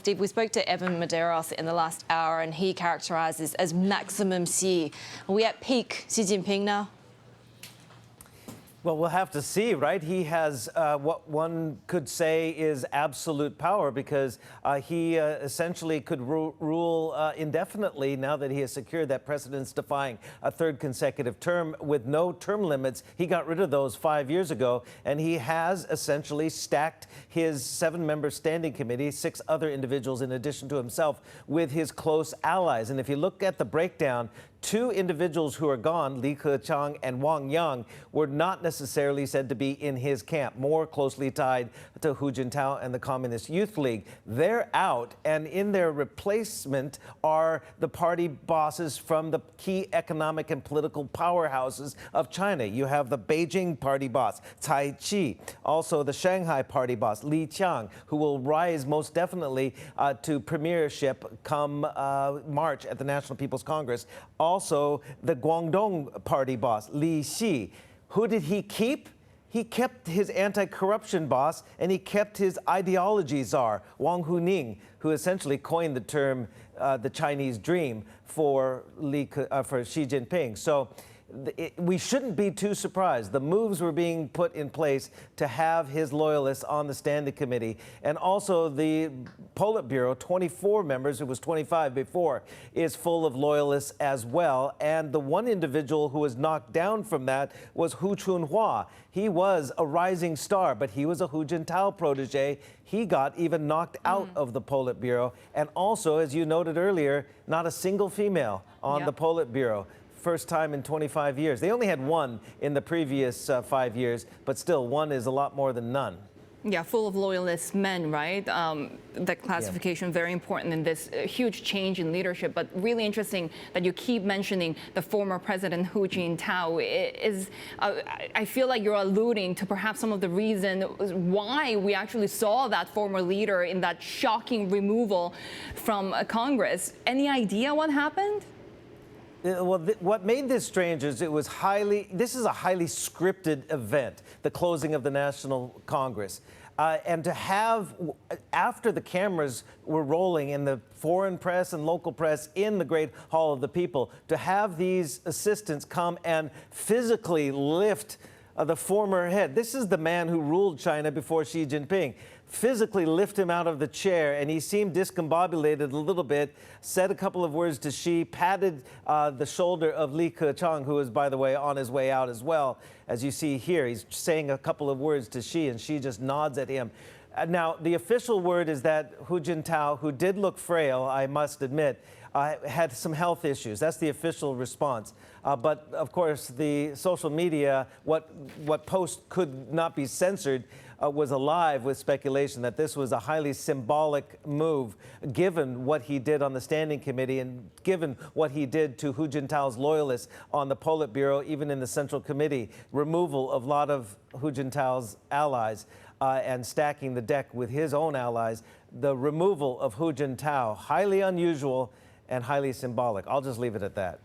Steve, we spoke to Evan Medeiros in the last hour, and he characterized this as maximum Xi. Are we at peak Xi Jinping now? Well, we'll have to see, right? He has what one could say is absolute power because he essentially could rule indefinitely now that he has secured that precedence-defying a third consecutive term with no term limits. He got rid of those 5 years ago, and he has essentially stacked his 7-member standing committee, 6 other individuals in addition to himself, with his close allies. And if you look at the breakdown, 2 individuals who are gone, Li Keqiang and Wang Yang, were not necessarily said to be in his camp, more closely tied to Hu Jintao and the Communist Youth League. They're out, and in their replacement are the party bosses from the key economic and political powerhouses of China. You have the Beijing party boss, Cai Qi, also the Shanghai party boss, Li Qiang, who will rise most definitely to premiership come March at the National People's Congress. Also, the Guangdong party boss, Li Xi. Who did he keep? He kept his anti-corruption boss, and he kept his ideology czar, Wang Huning, who essentially coined the term the Chinese dream for Xi Jinping. So we shouldn't be too surprised. The moves were being put in place to have his loyalists on the standing committee. And also the Politburo, 24 members, it was 25 before, is full of loyalists as well. And the one individual who was knocked down from that was Hu Chunhua. He was a rising star, but he was a Hu Jintao protege. He got even knocked out of the Politburo. And also, as you noted earlier, not a single female on the Politburo. First time in 25 years. They only had one in the previous 5 years, but still, one is a lot more than none. Yeah, full of loyalist men, right? That classification very important in this huge change in leadership. But really interesting that you keep mentioning the former president Hu Jintao. I feel like you're alluding to perhaps some of the reason why we actually saw that former leader in that shocking removal from Congress. Any idea what happened? Well, what made this strange is this is a highly scripted event, the closing of the National Congress. And to have, after the cameras were rolling in the foreign press and local press in the Great Hall of the People, to have these assistants come and physically lift the former head. This is the man who ruled China before Xi Jinping. Physically lift him out of the chair, and he seemed discombobulated a little bit, said a couple of words to Xi, patted the shoulder of Li Keqiang, who is, by the way, on his way out as well. As you see here, he's saying a couple of words to Xi, and Xi just nods at him. Now, the official word is that Hu Jintao, who did look frail, I must admit, had some health issues. That's the official response. But, of course, the social media, what post could not be censored, was alive with speculation that this was a highly symbolic move, given what he did on the Standing Committee and given what he did to Hu Jintao's loyalists on the Politburo, even in the Central Committee, removal of a lot of Hu Jintao's allies and stacking the deck with his own allies. The removal of Hu Jintao, highly unusual and highly symbolic. I'll just leave it at that.